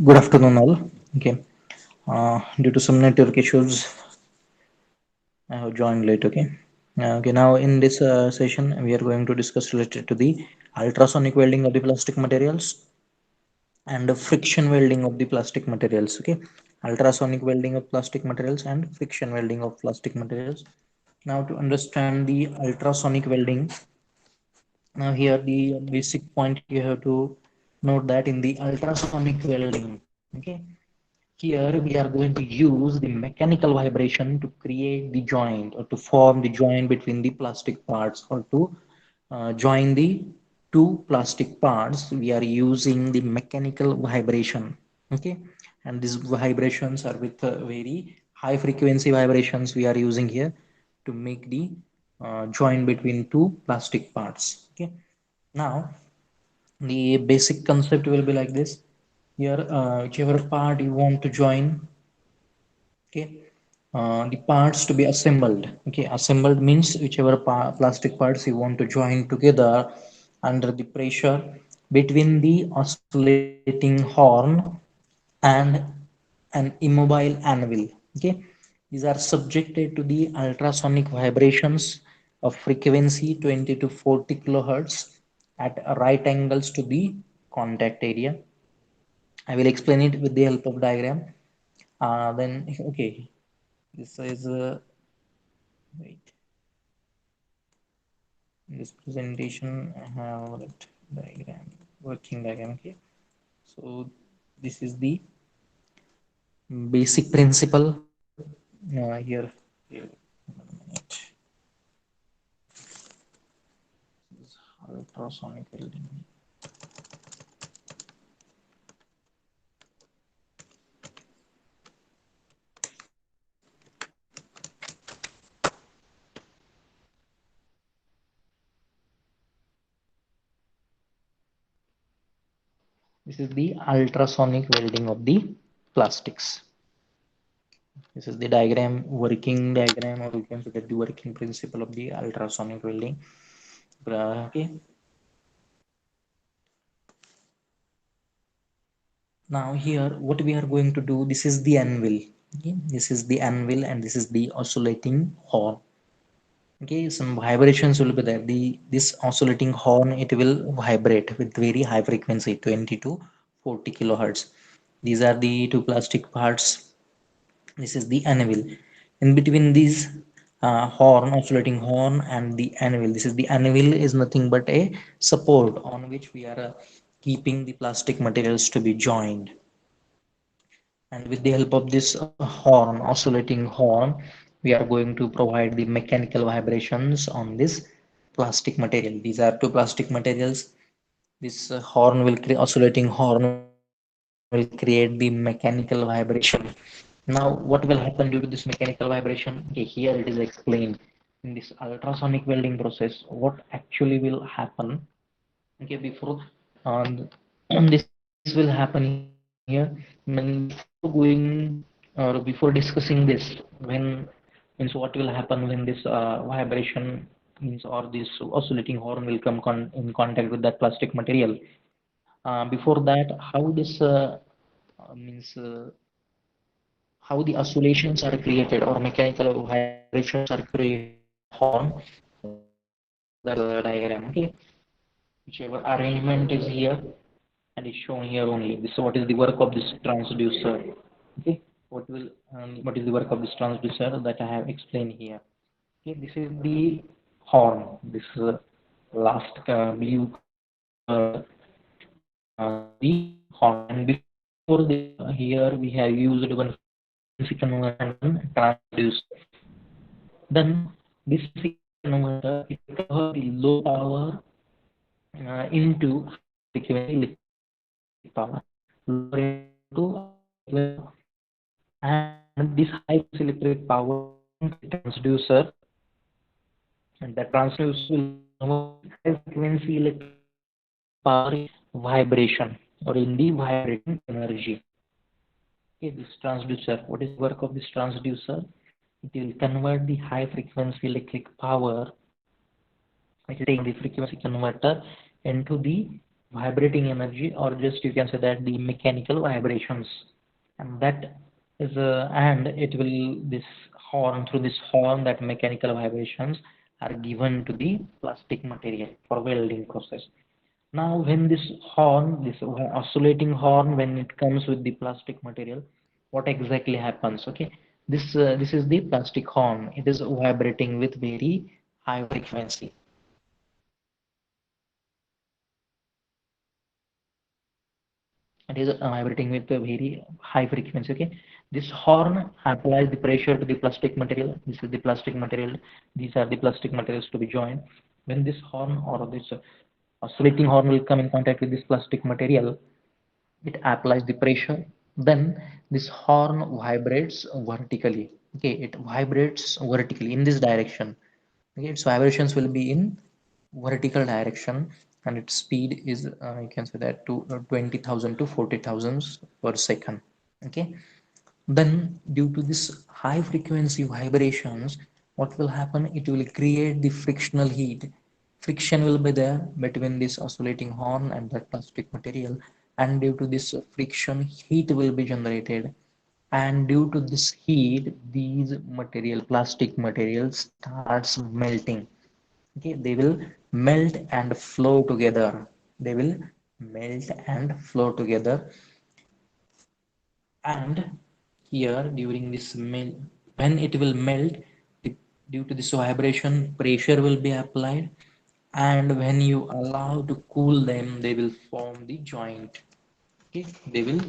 Good afternoon, all. Okay. Due to some network issues, I have joined late. Okay. Okay. Now, in this session, we are going to discuss related to the ultrasonic welding of the plastic materials and the friction welding of the plastic materials. Okay. Ultrasonic welding of plastic materials and friction welding of plastic materials. Now, to understand the ultrasonic welding, now here the basic point you have to note that in the ultrasonic welding. Okay. Here we are going to use the mechanical vibration to create the joint or to form the joint between the plastic parts or to join the two plastic parts. We are using the mechanical vibration. Okay. And these vibrations are with very high frequency vibrations we are using here to make the joint between two plastic parts. Okay. Now, the basic concept will be like this. Here, whichever part you want to join, okay, the parts to be assembled. Okay, assembled means whichever plastic parts you want to join together under the pressure between the oscillating horn and an immobile anvil. Okay, these are subjected to the ultrasonic vibrations of frequency 20 to 40 kilohertz at right angles to the contact area. I will explain it with the help of diagram. Then okay, this is wait. In this presentation, I have that diagram, working diagram. Okay, so this is the basic principle. Here, ultrasonic welding. This is the ultrasonic welding of the plastics. This is the diagram, working diagram, or you can forget the working principle of the ultrasonic welding. Okay. Now here, what we are going to do, this is the anvil. Okay. This is the anvil and this is the oscillating horn. Okay, some vibrations will be there. This oscillating horn, it will vibrate with very high frequency, 20 to 40 kilohertz. These are the two plastic parts. This is the anvil. In between these horn, oscillating horn and the anvil, this is the anvil is nothing but a support on which we are keeping the plastic materials to be joined. And with the help of this horn, oscillating horn, we are going to provide the mechanical vibrations on this plastic material. These are two plastic materials. This horn will create, oscillating horn will create the mechanical vibration. Now what will happen due to this mechanical vibration? Okay, here it is explained in this ultrasonic welding process what actually will happen. Okay, before um, this will happen here, when before going or before discussing this, when means what will happen when this vibration means or this oscillating horn will come in contact with that plastic material. Before that, how this means how the oscillations are created or mechanical vibrations are created in this horn. That is diagram. Okay, whichever arrangement is here and is shown here only. This what is the work of this transducer. Okay, what is the work of this transducer that I have explained here. Okay, this is the horn. This last blue color this is the horn. And before this, here we have used one frequency converter and one transducer. Then this frequency converter it will convert the low power into high frequency electric power, lower into high frequency power, and this high frequency electric power will come to the transducer, and the transducer will convert the high frequency electric power in vibration or in the vibrating energy. Okay, this transducer, what is the work of this transducer? It will convert the high frequency electric power. It will take the frequency converter into the vibrating energy, or just you can say that the mechanical vibrations. And that is and it will, this horn, through this horn, that mechanical vibrations are given to the plastic material for welding process. Now when this horn, this oscillating horn, when it comes with the plastic material, what exactly happens? Okay, this is the plastic horn. It is vibrating with very high frequency. It is vibrating with a very high frequency. Okay, this horn applies the pressure to the plastic material. This is the plastic material. These are the plastic materials to be joined. When this horn, or this oscillating horn, will come in contact with this plastic material, it applies the pressure. Then this horn vibrates vertically. Okay, it vibrates vertically in this direction. Okay, its vibrations will be in vertical direction, and its speed is you can say that to 20,000 to 40,000 per second. Okay, then due to this high frequency vibrations, what will happen? It will create the frictional heat. Friction will be there between this oscillating horn and that plastic material, and due to this friction, heat will be generated. And due to this heat, these material, plastic material, starts melting. Okay, they will melt and flow together. They will melt and flow together. And here during this melt, when it will melt, due to this vibration, pressure will be applied, and when you allow to cool them, they will form the joint. Okay, they will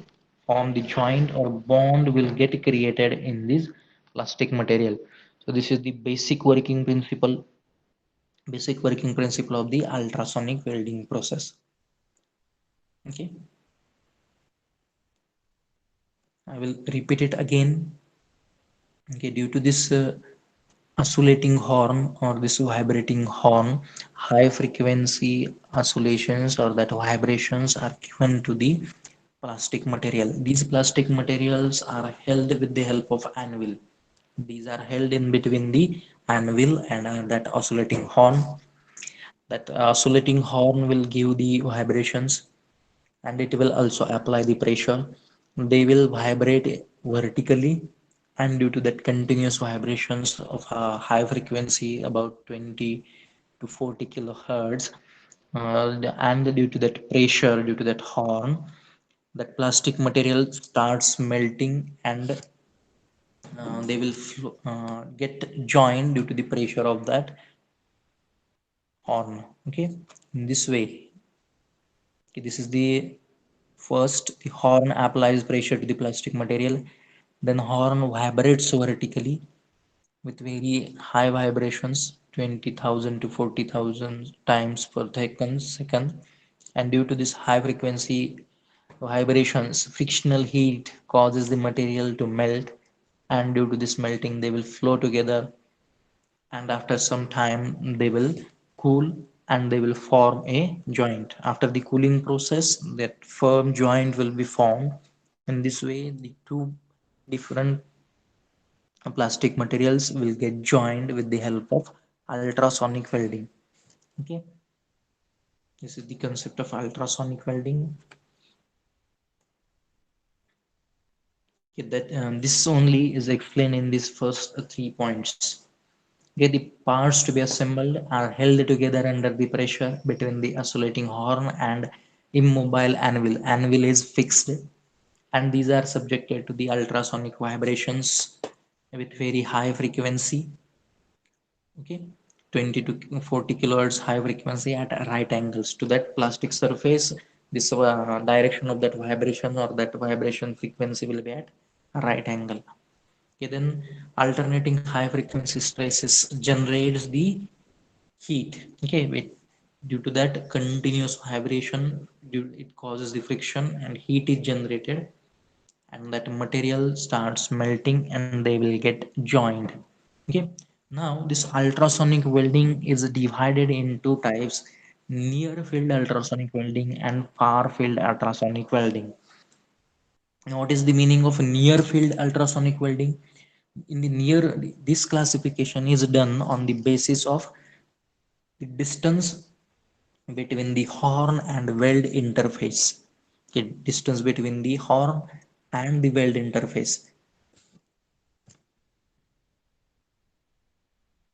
form the joint, or bond will get created in this plastic material. So this is the basic working principle of the ultrasonic welding process. Okay, I will repeat it again. Okay, due to this oscillating horn, or this vibrating horn, high frequency oscillations or that vibrations are given to the plastic material. These plastic materials are held with the help of anvil. These are held in between the anvil and that oscillating horn. That oscillating horn will give the vibrations, and it will also apply the pressure. They will vibrate vertically, and due to that continuous vibrations of a high frequency, about 20 to 40 kilohertz, and due to that pressure, due to that horn, that plastic material starts melting, and they will get joined due to the pressure of that horn. Okay, in this way. Okay, this is the first. The horn applies pressure to the plastic material, then horn vibrates vertically with very high vibrations, 20,000 to 40,000 times per second. And due to this high frequency vibrations, frictional heat causes the material to melt, and due to this melting, they will flow together, and after some time they will cool, and they will form a joint. After the cooling process, that firm joint will be formed. In this way, the two different plastic materials will get joined with the help of ultrasonic welding. Okay, this is the concept of ultrasonic welding. Okay, that this only is explained in these first 3 points. Okay, the parts to be assembled are held together under the pressure between the oscillating horn and immobile anvil. Anvil is fixed, and these are subjected to the ultrasonic vibrations with very high frequency. Okay, 20 to 40 kilohertz high frequency at right angles to that plastic surface. This direction of that vibration, or that vibration frequency, will be at a right angle. Okay, then alternating high frequency stresses generates the heat. Okay, due to that continuous vibration, it causes the friction, and heat is generated, and that material starts melting, and they will get joined. Okay, now this ultrasonic welding is divided in two types: near field ultrasonic welding and far field ultrasonic welding. Now, what is the meaning of near field ultrasonic welding? In the near, this classification is done on the basis of the distance between the horn and weld interface. Okay, distance between the horn and the weld interface.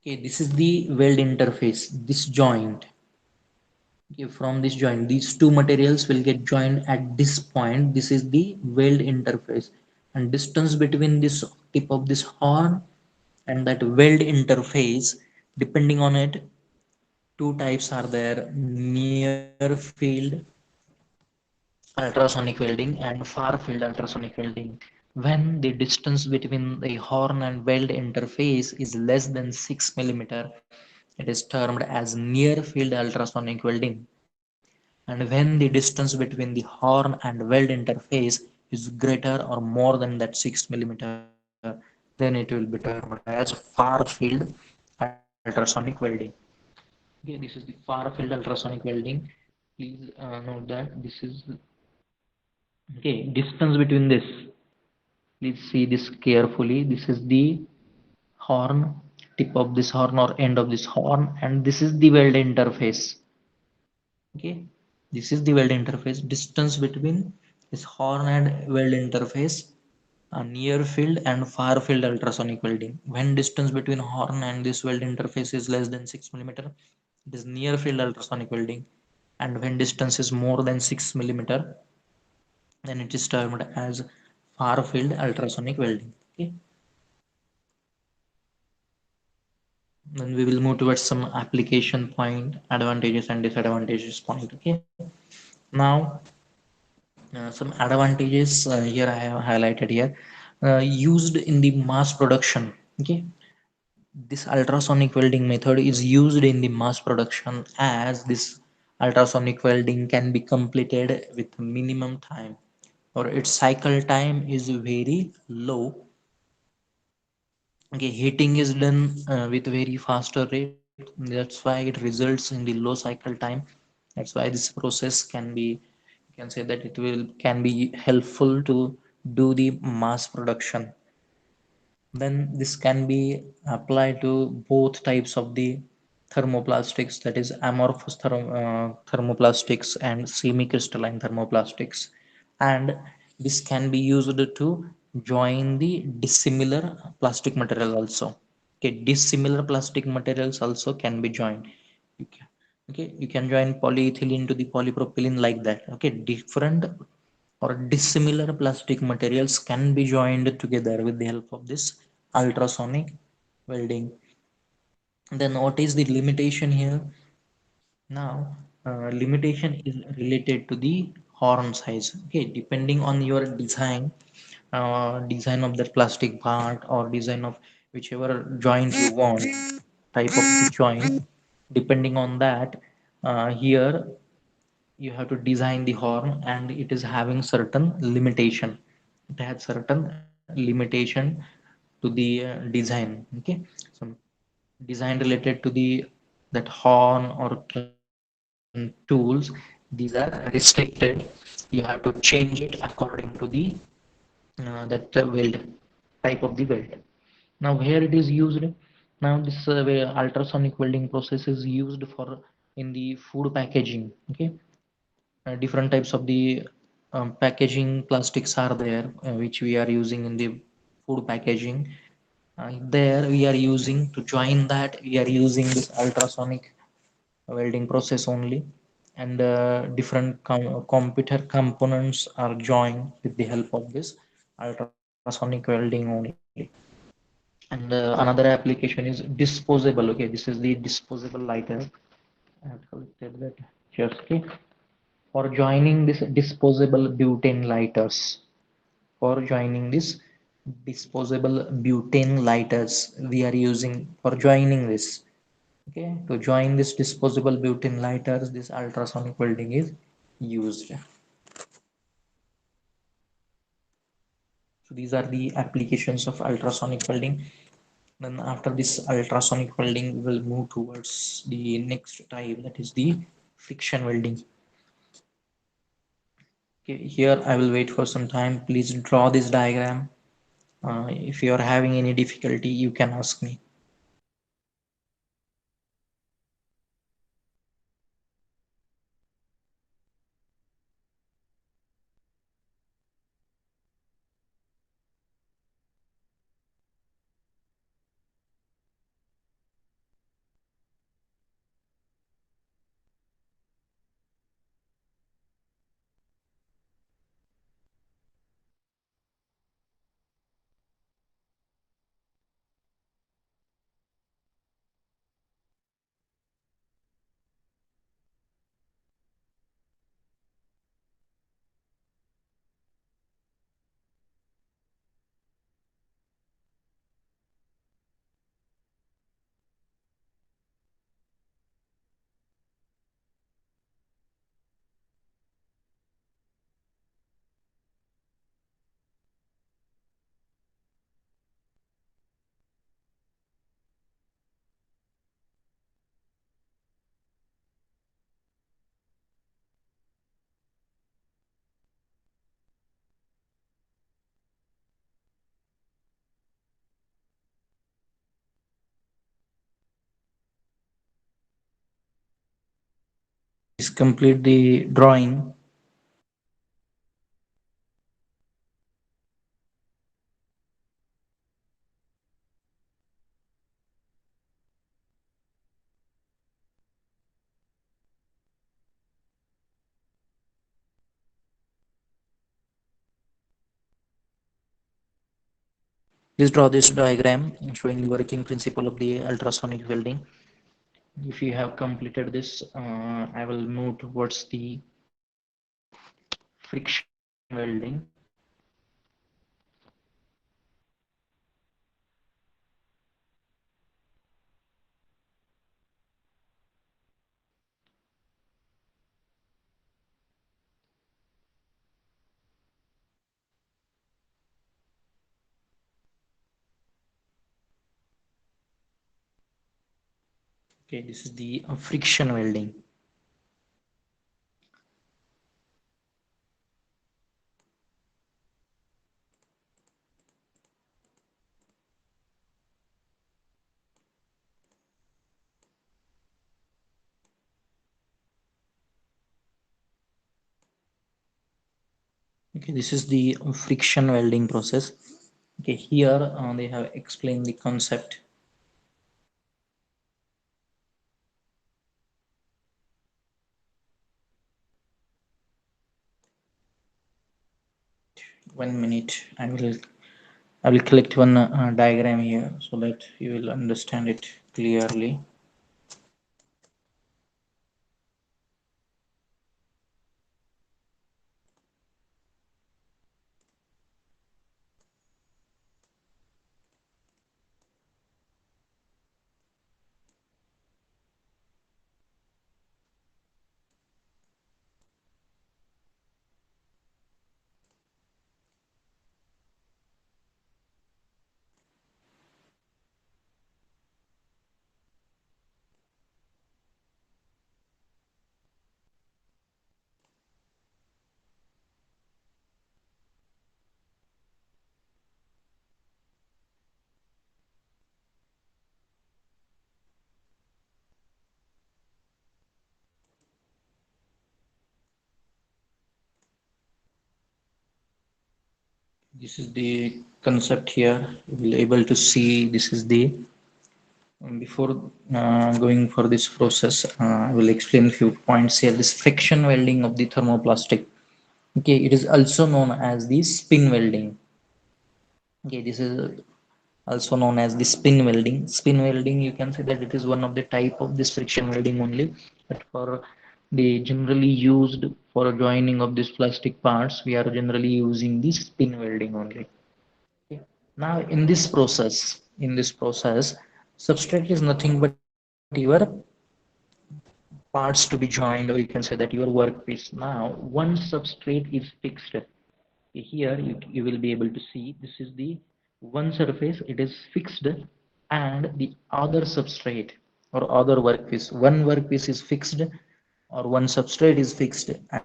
Okay, this is the weld interface, this joint. Okay, from this joint these two materials will get joined at this point. This is the weld interface, and distance between this tip of this horn and that weld interface, depending on it, two types are there: near field ultrasonic welding and far field ultrasonic welding. When the distance between the horn and weld interface is less than 6 millimeter, it is termed as near field ultrasonic welding. And when the distance between the horn and weld interface is greater or more than that 6 millimeter, then it will be termed as far field ultrasonic welding. Okay, this is the far field ultrasonic welding. Please note that this is, okay, distance between this. Please see this carefully. This is the horn, tip of this horn or end of this horn, and this is the weld interface. Okay, this is the weld interface. Distance between this horn and weld interface, near field and far field ultrasonic welding. When distance between horn and this weld interface is less than 6 millimeter, it is near field ultrasonic welding. And when distance is more than 6 millimeter, then it is termed as far field ultrasonic welding. Okay, then we will move towards some application point, advantages and disadvantages point. Okay, now some advantages here I have highlighted here. Used in the mass production. Okay, this ultrasonic welding method is used in the mass production, as this ultrasonic welding can be completed with minimum time, or its cycle time is very low. Okay, heating is done with very faster rate. That's why it results in the low cycle time. That's why this process can be, you can say that it will can be helpful to do the mass production. Then this can be applied to both types of the thermoplastics, that is amorphous thermoplastics and semi-crystalline thermoplastics. And this can be used to join the dissimilar plastic material also. Okay, dissimilar plastic materials also can be joined. You can, okay, you can join polyethylene to the polypropylene like that. Okay, different or dissimilar plastic materials can be joined together with the help of this ultrasonic welding. Then what is the limitation here? Now, limitation is related to the horn size. Okay, depending on your design, design of that plastic part or design of whichever joint you want, type of the joint, depending on that, here you have to design the horn, and it is having certain limitation. It has certain limitation to the design. Okay, so design related to the that horn or tools, these are restricted. You have to change it according to the that weld, type of the weld. Now where it is used? Now this ultrasonic welding process is used for in the food packaging. Okay, different types of the packaging plastics are there, which we are using in the food packaging. There we are using to join that, we are using this ultrasonic welding process only. And different computer components are joined with the help of this ultrasonic welding only. And another application is disposable. Okay, this is the disposable lighter. I have collected that just, okay, for joining this disposable butane lighters. For joining this disposable butane lighters, we are using for joining this. Okay, to join this disposable butane lighters, this ultrasonic welding is used. So these are the applications of ultrasonic welding. Then after this ultrasonic welding, we will move towards the next type, that is the friction welding. Okay, here I will wait for some time. Please draw this diagram. If you are having any difficulty, you can ask me. Please complete the drawing. Please draw this diagram showing the working principle of the ultrasonic welding. If you have completed this, I will move towards the friction welding. Okay, this is the friction welding. Okay, this is the friction welding process. Okay, here they have explained the concept. Wait 1 minute. I will collect one diagram here so that you will understand it clearly. This is the concept here. You will able to see this is the before going for this process. I will explain a few points here. This friction welding of the thermoplastic. Okay, it is also known as the spin welding. Okay, this is also known as the spin welding. Spin welding, you can say that it is one of the type of this friction welding only, but for the generally used for joining of these plastic parts, we are generally using the spin welding only. Okay. Now, in this process, substrate is nothing but your parts to be joined, or you can say that your workpiece. Now, one substrate is fixed. Here you will be able to see this is the one surface, it is fixed, and the other substrate or other workpiece, one workpiece is fixed or one substrate is fixed, and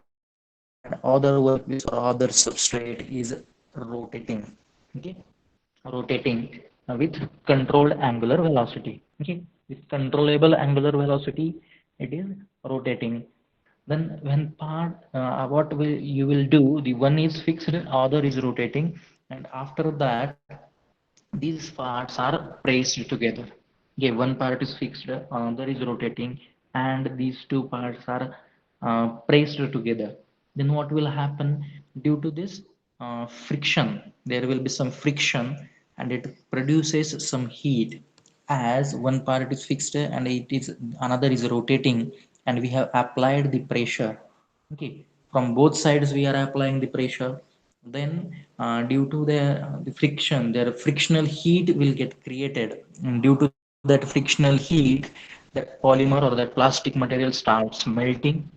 other workpiece or other substrate is rotating. Okay, rotating with controlled angular velocity. Okay, with controllable angular velocity, it is rotating. Then when part what will you will do, the one is fixed, other is rotating, and after that these parts are pressed together. Okay, one part is fixed, another is rotating, and these two parts are pressed together. Then what will happen? Due to this friction, there will be some friction, and it produces some heat. As one part is fixed and it is another is rotating, and we have applied the pressure. Okay, from both sides we are applying the pressure. Then due to the friction, their frictional heat will get created, and due to that frictional heat, that polymer or that plastic material starts melting,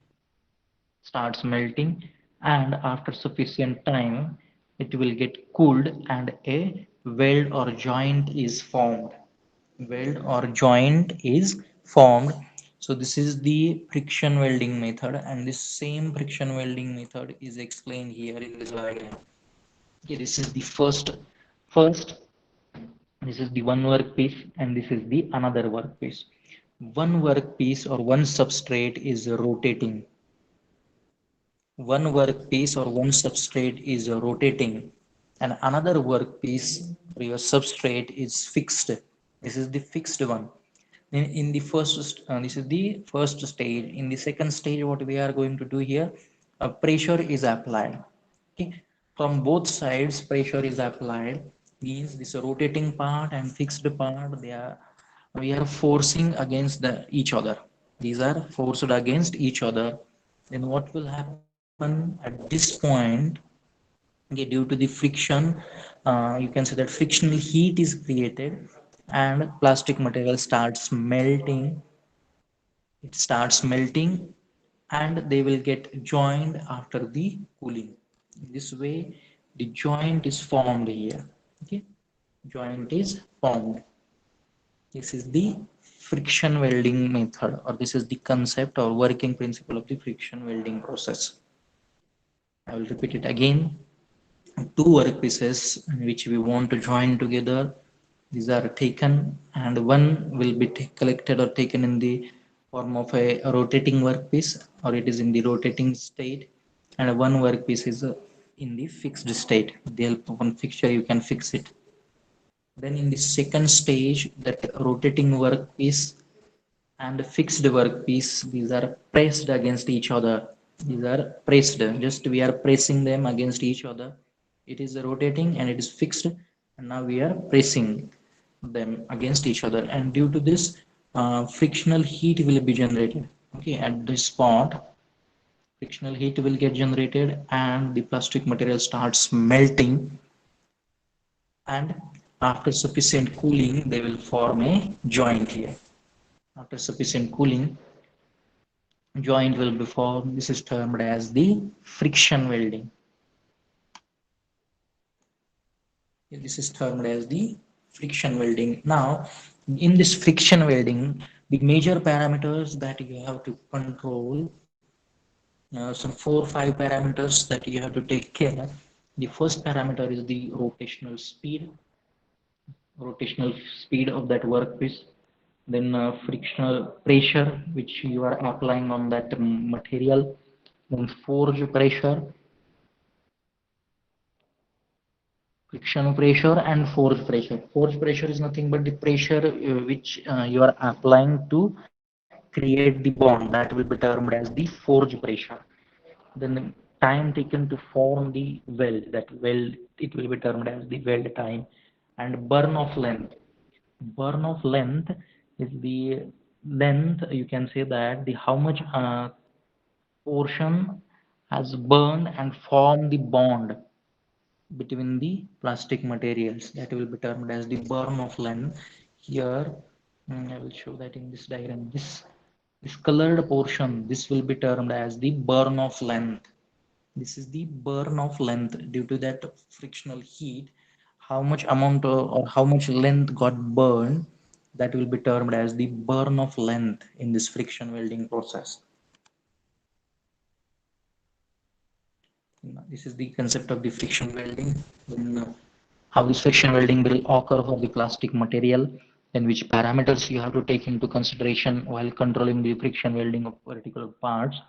and after sufficient time it will get cooled, and a weld or joint is formed. So this is the friction welding method, and this same friction welding method is explained here in this diagram. Okay, this is the first, this is the one workpiece, and this is the another workpiece. One workpiece or one substrate is rotating. one workpiece or one substrate is rotating and another workpiece or your substrate is fixed. This is the fixed one. In the first, this is the first stage. In the second stage, what we are going to do here, pressure is applied. Okay, from both sides, pressure is applied. Means this rotating part and fixed part, they are we are forcing against each other. These are forced against each other. Then what will happen at this point? Okay, due to the friction, you can say that frictional heat is created and plastic material starts melting. It starts melting and they will get joined after the cooling. This way, the joint is formed here. Okay, joint is formed. This is the friction welding method, or this is the concept or working principle of the friction welding process. I will repeat it again. Two workpieces which we want to join together, these are taken and one will be collected or taken in the form of a rotating workpiece, or it is in the rotating state, and one workpiece is in the fixed state. With the help of one fixture you can fix it. Then in the second stage, that rotating workpiece and the fixed workpiece, these are pressed against each other. These are pressed, just we are pressing them against each other. It is rotating and it is fixed, and now we are pressing them against each other, and due to this, frictional heat will be generated. Okay, at this spot, frictional heat will get generated and the plastic material starts melting, and after sufficient cooling they will form a joint here. After sufficient cooling, joint will be formed. This is termed as the friction welding. This is termed as the friction welding. Now, in this friction welding, the major parameters that you have to control, some 4 or 5 parameters that you have to take care. The first parameter is the rotational speed of that workpiece. Then frictional pressure which you are applying on that material. Then forge pressure, friction pressure and force pressure. Force pressure is nothing but the pressure which you are applying to create the bond. That will be termed as the forge pressure. Then the time taken to form the weld, that weld, it will be termed as the weld time. And burn of length. Burn of length is the length, you can say that the how much portion has burned and formed the bond between the plastic materials, that will be termed as the burn of length. Here, I will show that in this diagram. This colored portion, this will be termed as the burn of length. This is the burn of length. Due to that frictional heat, how much amount or how much length got burned, that will be termed as the burn of length in this friction welding process. This is the concept of the friction welding. Then, how this friction welding will occur for the plastic material, then which parameters you have to take into consideration while controlling the friction welding of particular parts.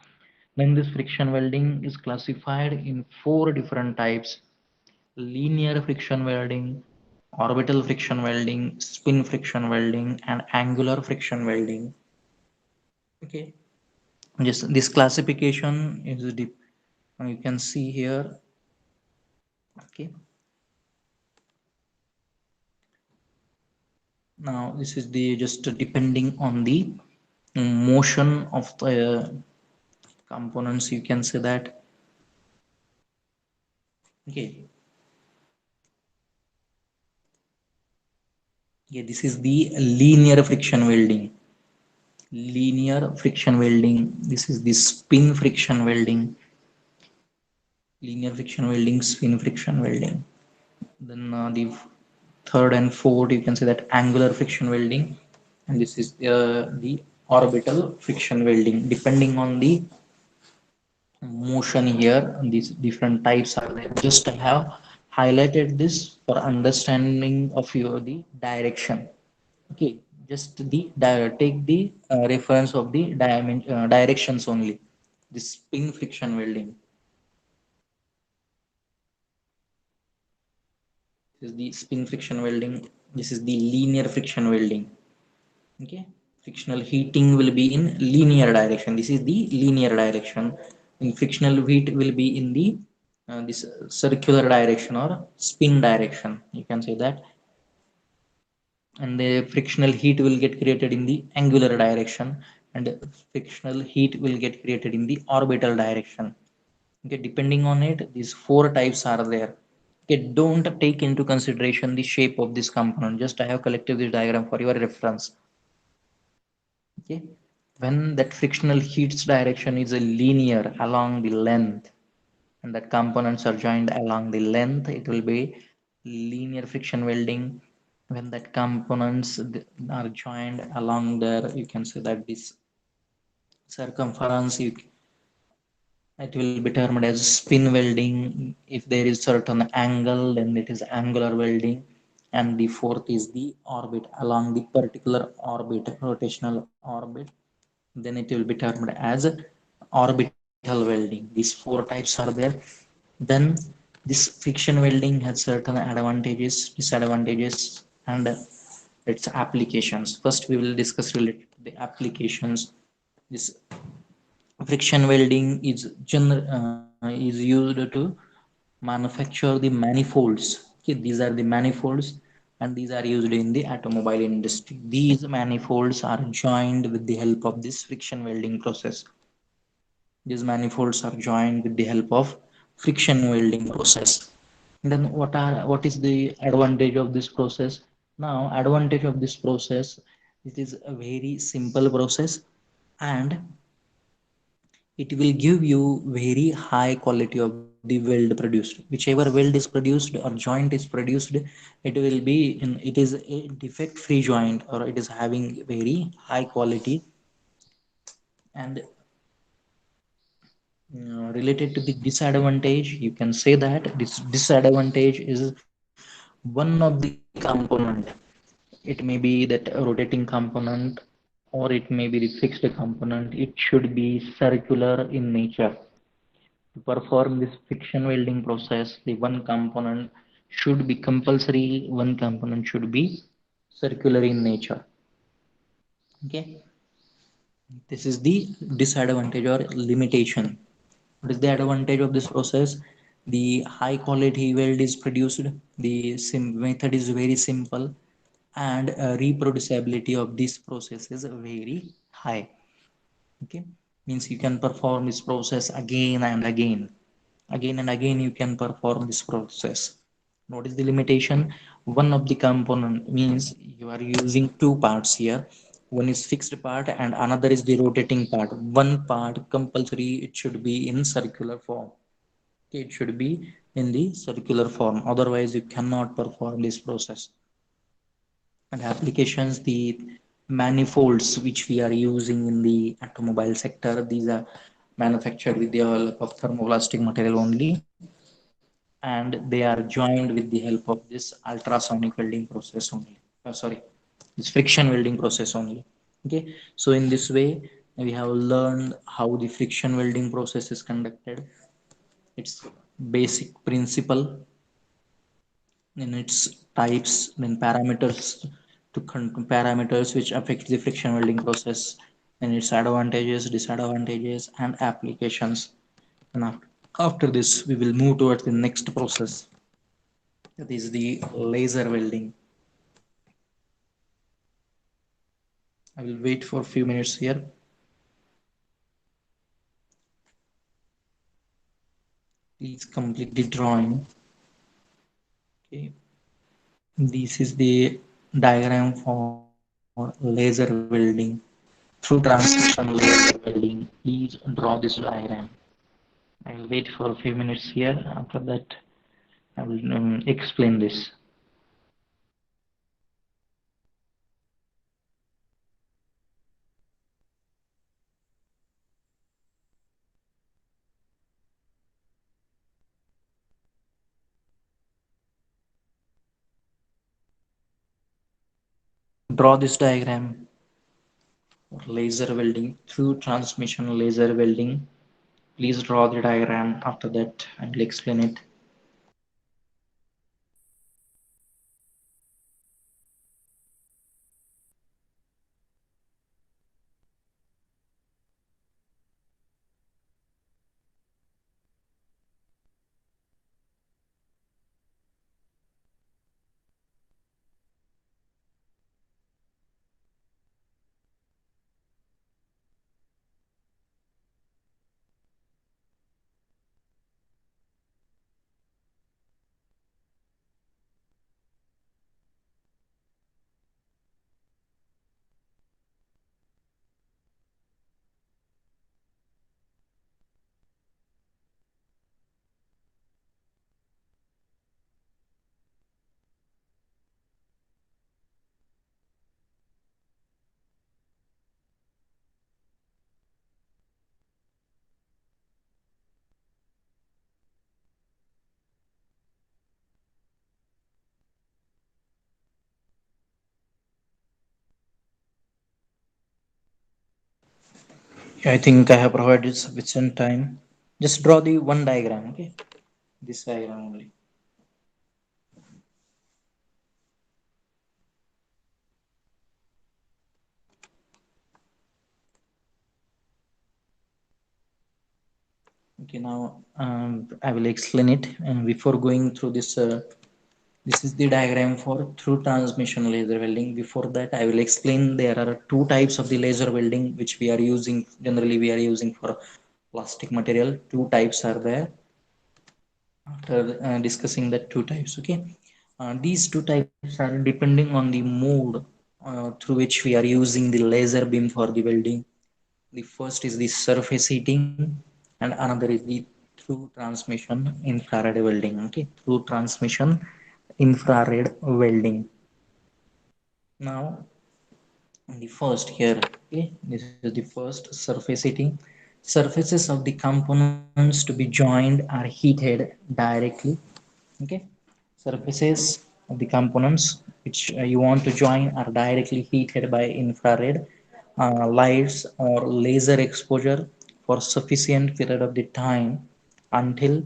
Then this friction welding is classified in 4 different types: linear friction welding, orbital friction welding, spin friction welding, and angular friction welding. Okay, just this classification is deep. You can see here. Okay, now this is the just depending on the motion of the components, you can say that. Okay, yeah, this is the linear friction welding. Linear friction welding. This is the spin friction welding. Linear friction welding, spin friction welding. Then the third and fourth, you can say that angular friction welding, and this is the orbital friction welding. Depending on the motion here, these different types are there. Just I have highlighted this for understanding of your the direction. Okay, just the take the reference of the directions only. This spin friction welding. This is the spin friction welding. This is the linear friction welding. Okay, frictional heating will be in linear direction. This is the linear direction. In frictional heat will be in the this circular direction or spin direction, you can say that. And the frictional heat will get created in the angular direction, and frictional heat will get created in the orbital direction. Okay, depending on it, these four types are there. Okay, don't take into consideration the shape of this component, just I have collected this diagram for your reference. Okay, when that frictional heat's direction is a linear along the length, and that components are joined along the length, it will be linear friction welding. When that components are joined along there, you can say that this circumference, it will be termed as spin welding. If there is certain angle, then it is angular welding. And the fourth is the orbit, along the particular orbit, rotational orbit, then it will be termed as orbital welding. These four types are there. Then this friction welding has certain advantages, disadvantages, and its applications. First we will discuss related to the applications. This friction welding is used to manufacture the manifolds. Okay, these are the manifolds, and these are used in the automobile industry. These manifolds are joined with the help of this friction welding process. These manifolds are joined with the help of friction welding process. Then what is the advantage of this process? Now, advantage of this process, it is a very simple process, and it will give you very high quality of the weld produced. Whichever weld is produced or joint is produced, it will be in, it is a defect free joint, or it is having very high quality. And related to the disadvantage, you can say that this disadvantage is one of the component. It may be that rotating component, or it may be the fixed component. It should be circular in nature. To perform this friction welding process, the one component should be compulsory, one component should be circular in nature. Okay, this is the disadvantage or limitation. What is the advantage of this process? The high quality weld is produced, the method is very simple, and reproducibility of this process is very high. Okay, means you can perform this process again and again. Again and again you can perform this process. What is the limitation? One of the component, means you are using two parts here. One is fixed part and another is the rotating part. One part compulsory, it should be in circular form. Okay, it should be in the circular form, otherwise you cannot perform this process. And applications, the manifolds which we are using in the automobile sector, these are manufactured with the help of thermoplastic material only, and they are joined with the help of this ultrasonic welding process only. Sorry, this friction welding process only. Okay, so in this way we have learned how the friction welding process is conducted, its basic principle, in its types, then parameters, parameters which affect the friction welding process, and its advantages, disadvantages, and applications. And after this we will move towards the next process, that is the laser welding. I will wait for a few minutes here. Please complete the drawing. Okay, this is the diagram for laser welding, through transmission laser welding. Please draw this diagram. I will wait for a few minutes here. After that, I will explain this. Draw this diagram for laser welding, through transmission laser welding. Please draw the diagram. After that, I will explain it. I think I have provided sufficient time. Just draw the one diagram, okay? This diagram only. Okay, now I will explain it. And before going through this, this is the diagram for through transmission laser welding. Before that, I will explain there are two types of the laser welding which we are using. Generally, we are using for plastic material. Two types are there. After discussing that two types, okay, these two types are depending on the mode through which we are using the laser beam for the welding. The first is the surface heating, and another is the through transmission infrared welding. Okay, through transmission infrared welding. Now, the first here, okay, this is the first surface heating. Surfaces of the components to be joined are heated directly. Okay, surfaces of the components which you want to join are directly heated by infrared lights or laser exposure for sufficient period of the time until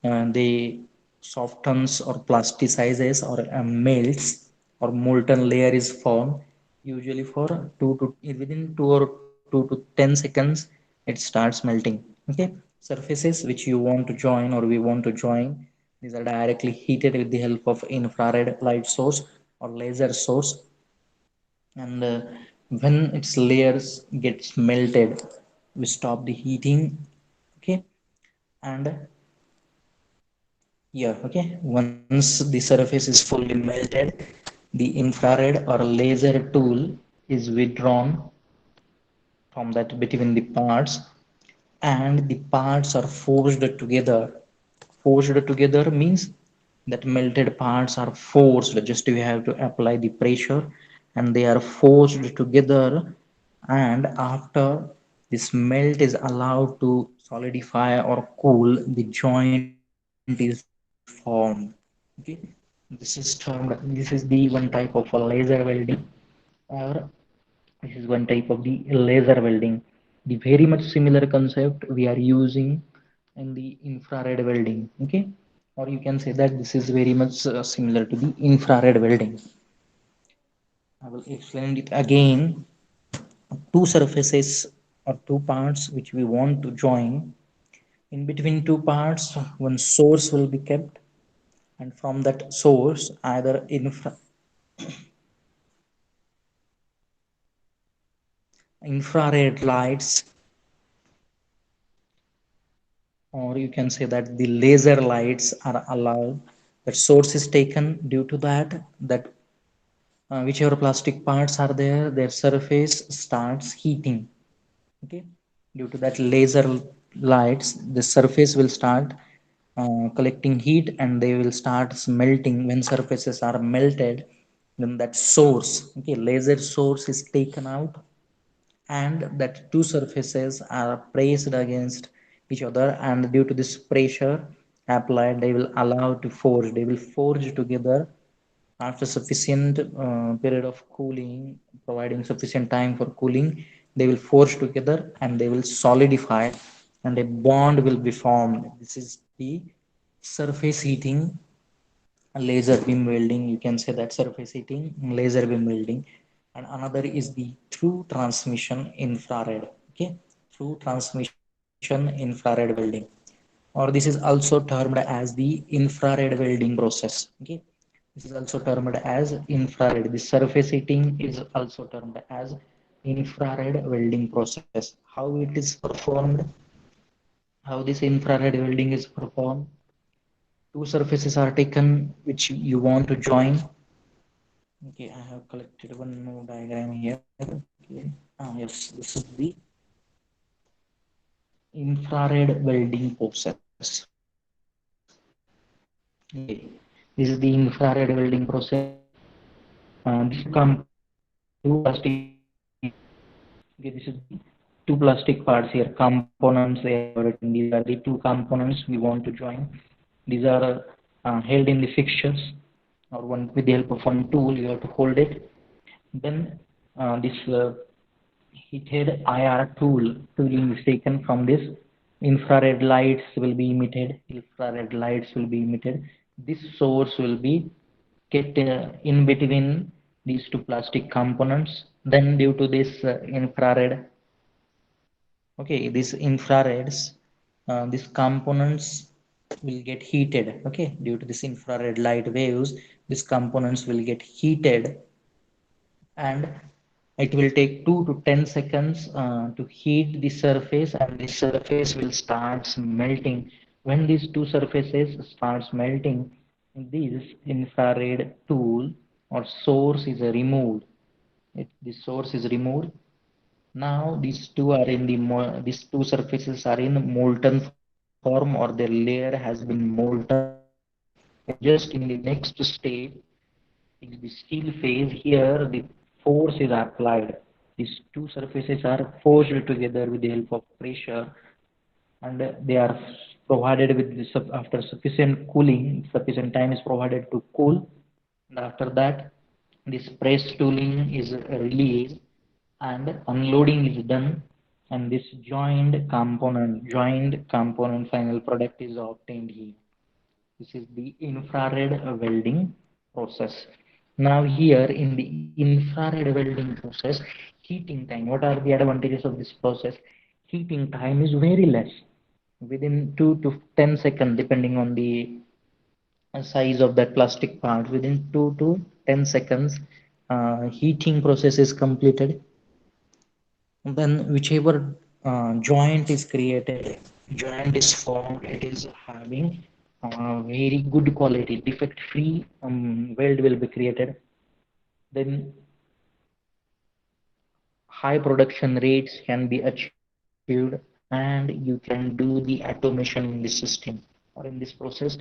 they softens or plasticizes or melts or molten layer is formed, usually for 2 to within 2 or 2 to 10 seconds it starts melting. Okay, surfaces which you want to join or we want to join, these are directly heated with the help of infrared light source or laser source. And when its layers gets melted, we stop the heating. Okay, and here, okay, once the surface is fully melted, the infrared or laser tool is withdrawn from that between the parts, and the parts are forged together. Forged together means that melted parts are forced, just you have to apply the pressure and they are forged together. And after this melt is allowed to solidify or cool, the joint is formed. Okay, this is termed, this is the one type of a laser welding, or this is one type of the laser welding. The very much similar concept we are using in the infrared welding. Okay, or you can say that this is very much similar to the infrared welding. I will explain it again. Two surfaces or two parts which we want to join. In between two parts, one source will be kept, and from that source, either infrared lights, or you can say that the laser lights are allowed. That source is taken. Due to that, whichever plastic parts are there, their surface starts heating. Okay, due to that laser lights, the surface will start collecting heat and they will start melting. When surfaces are melted, then that source, okay, laser source is taken out, and that two surfaces are pressed against each other, and due to this pressure applied, they will allow to forge, they will forge together. After sufficient period of cooling, providing sufficient time for cooling, they will forge together and they will solidify, and a bond will be formed. This is the surface heating laser beam welding. You can say that surface heating laser beam welding. And another is the through transmission infrared. Okay, through transmission infrared welding, or this is also termed as the infrared welding process. Okay, this is also termed as infrared. The surface heating is also termed as infrared welding process. How it is performed, how this infrared welding is performed. Two surfaces are taken which you want to join. Okay, I have collected one more diagram here. Okay. Yes, this is the infrared welding process. Okay, this is the infrared welding process. This is composed of two plastic parts. Okay, this is the two plastic parts here. Components they have written. These are the two components we want to join. These are held in the fixtures, or one with the help of one tool you have to hold it. Then this heated IR tooling is taken from this. Infrared lights will be emitted. Infrared lights will be emitted. This source will be get in between these two plastic components. Then due to this infrared, okay, these infrareds, these components will get heated. Okay, due to this infrared light waves, these components will get heated, and it will take 2 to 10 seconds to heat the surface, and the surface will start melting. When these two surfaces starts melting, this infrared tool or source is removed. The source is removed. Now these two surfaces are in molten form, or their layer has been molten. And just in the next stage, in the steel phase, here the force is applied. These two surfaces are forged together with the help of pressure, and they are provided with after sufficient cooling. Sufficient time is provided to cool, and after that, this press tooling is released and unloading is done, and this joined component final product is obtained here. This is the infrared welding process. Now here in the infrared welding process, heating time, what are the advantages of this process? Heating time is very less, within 2 to 10 seconds, depending on the size of that plastic part. Within 2 to 10 seconds, heating process is completed. Then whichever joint is created, joint is formed, it is having very good quality, defect free weld will be created. Then high production rates can be achieved, and you can do the automation in this system or in this process.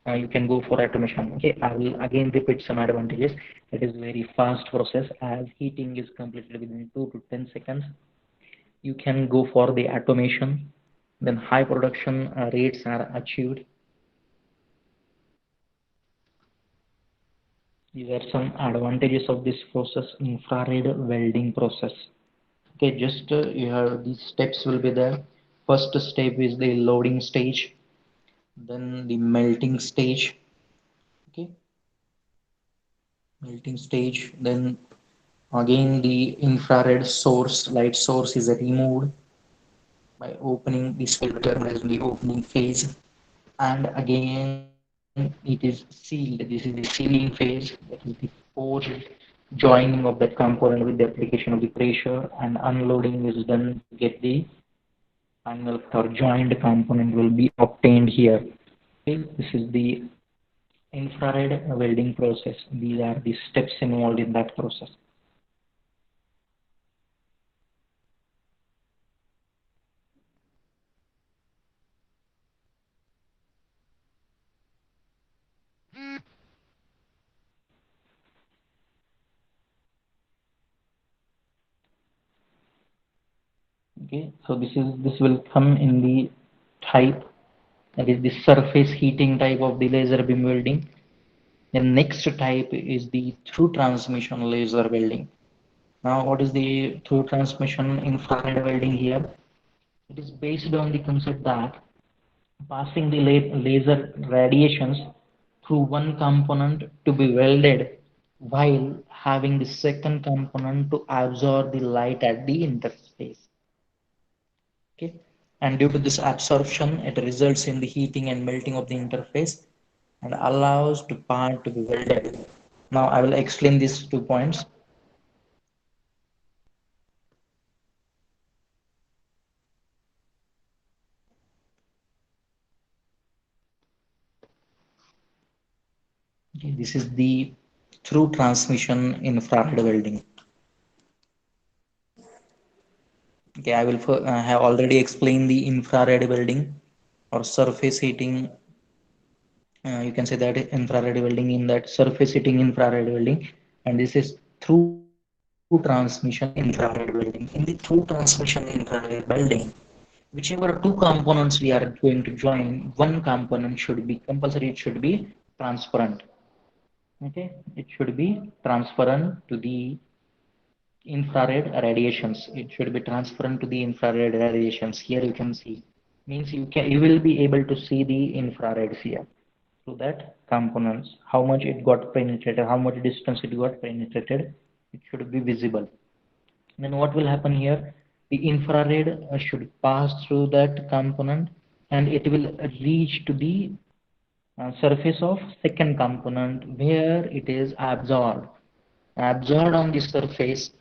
You can go for automation. Okay, I will again repeat some advantages. It is very fast process, as heating is completed within 2 to 10 seconds. You can go for the automation. Then high production rates are achieved. These are some advantages of this process, infrared welding process. Okay, just you have these steps will be there. First step is the loading stage, then the melting stage. Okay, melting stage. Then again the infrared source, light source is removed by opening this filter as the opening phase, and again it is sealed. This is the sealing phase, that is the forged joining of that component with the application of the pressure, and unloading is done to get the final or joined component will be obtained here. Okay, this is the infrared welding process. These are the steps involved in that process. Okay, so this will come in the type, that is the surface heating type of the laser beam welding. The next type is the through transmission laser welding. Now, what is the through transmission infrared welding here? It is based on the concept that passing the laser radiations through one component to be welded, while having the second component to absorb the light at the interface. Okay, and due to this absorption, it results in the heating and melting of the interface and allows the part to be welded. Now I will explain these 2 points. Okay, this is the through transmission infrared welding. Okay, I will have already explained the infrared welding or surface heating. You can say that infrared welding, in that surface heating infrared welding, and this is through transmission infrared welding. In the through transmission infrared welding, whichever two components we are going to join, one component should be compulsory, it should be transparent. Okay, it should be transparent to the infrared radiations. It should be transparent to the infrared radiations. Here you can see, means you will be able to see the infrareds here through that components, how much it got penetrated, how much distance it got penetrated, it should be visible. Then what will happen here, the infrared should pass through that component and it will reach to the surface of second component where it is absorbed on the surface,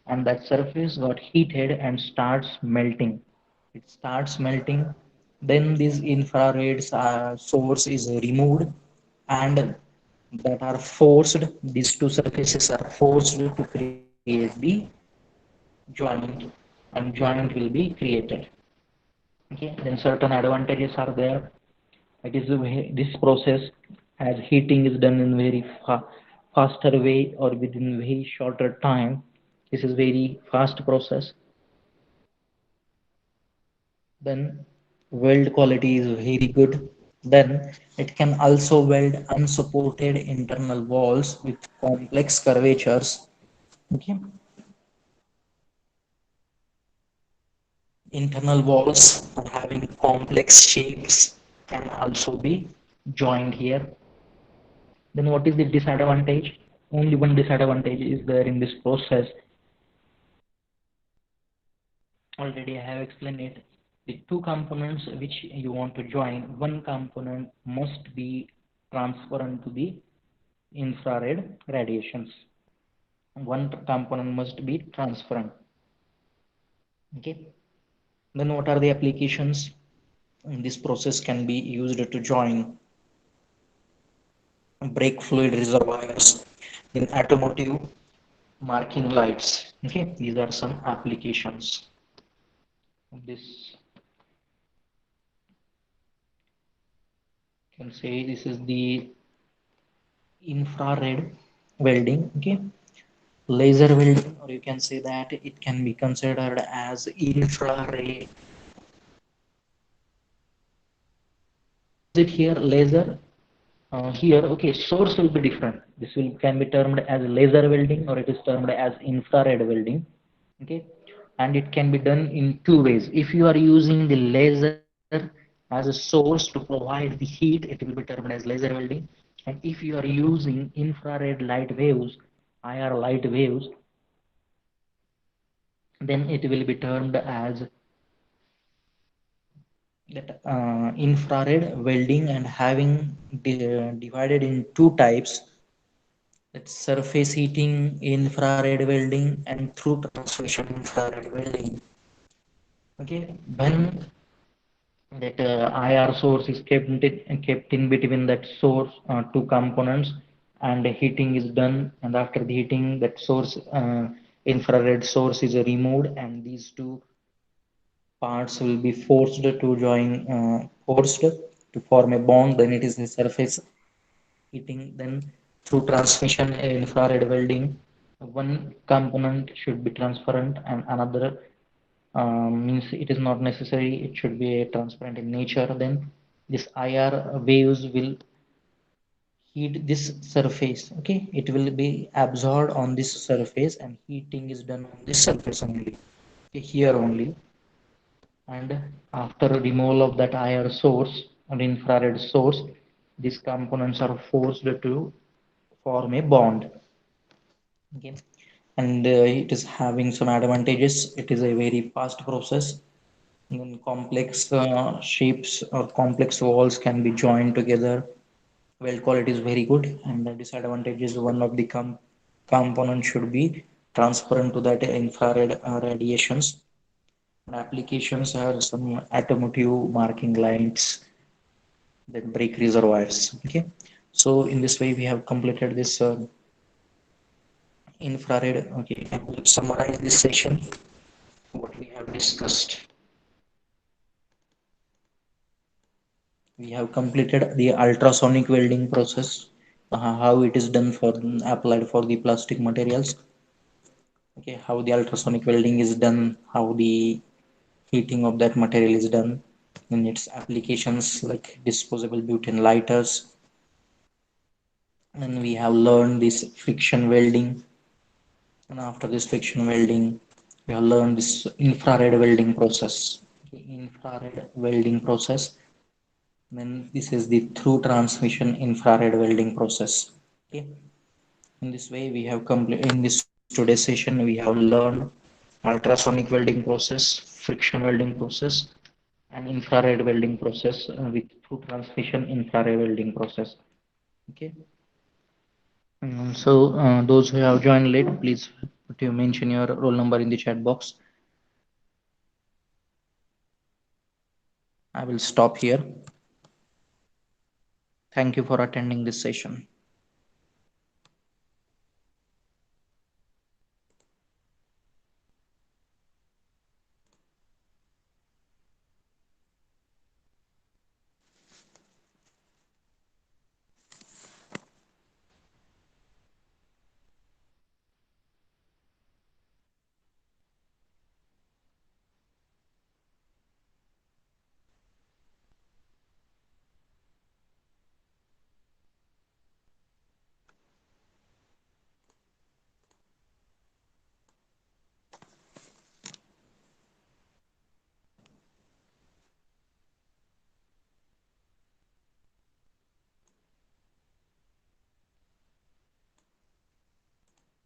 and that surface got heated and starts melting. It starts melting, then this infrared source is removed, and that are forced, these two surfaces are forced to create the joint, and joint will be created. Okay, then certain advantages are there. It is this process, as heating is done in very faster way or within very shorter time. This is very fast process. Then weld quality is very good. Then it can also weld unsupported internal walls with complex curvatures. Okay, internal walls are having complex shapes can also be joined here. Then what is the disadvantage? Only one disadvantage is there in this process. Already I have explained it. The two components which you want to join, one component must be transparent to the infrared radiations. One component must be transparent. Okay. Then what are the applications? This process can be used to join brake fluid reservoirs in automotive marking lights. Okay, these are some applications. This can say this is the infrared welding. Okay, laser welding, or you can say that it can be considered as infrared. What is it here? Laser. Here, okay, source will be different. This will can be termed as laser welding or it is termed as infrared welding. Okay, and it can be done in two ways. If you are using the laser as a source to provide the heat, it will be termed as laser welding. And if you are using infrared light waves, IR light waves, then it will be termed as that infrared welding, and having divided in two types, that's surface heating infrared welding and through transmission infrared welding. Okay, when that IR source is kept in between that source two components, and heating is done, and after the heating that source infrared source is removed, and these two parts will be forced to form a bond, then it is the surface heating. Then through transmission infrared welding, one component should be transparent and another means it is not necessary, it should be transparent in nature. Then this IR waves will heat this surface. Okay, it will be absorbed on this surface and heating is done on this surface only. Okay, here only. And after removal of that IR source and infrared source, these components are forced to form a bond. Okay, and it is having some advantages. It is a very fast process. And complex shapes or complex walls can be joined together. Weld quality is very good, and the disadvantage is one of the component should be transparent to that infrared radiations. And applications are some automotive marking lights, then brake reservoirs. Okay, so in this way we have completed this infrared. Okay, I will summarize this session what we have discussed. We have completed the ultrasonic welding process, how it is done for applied for the plastic materials. Okay, how the ultrasonic welding is done, how the heating of that material is done, in its applications like disposable butane lighters. And we have learned this friction welding, And after this friction welding, we have learned this infrared welding process. Okay, infrared welding process. Then this is the through transmission infrared welding process. Okay. In this way, we have complete in this today's session. We have learned ultrasonic welding process, friction welding process, and infrared welding process with through transmission infrared welding process. Okay. Those who have joined late, please put your mention your roll number in the chat box. I will stop here. Thank you for attending this session.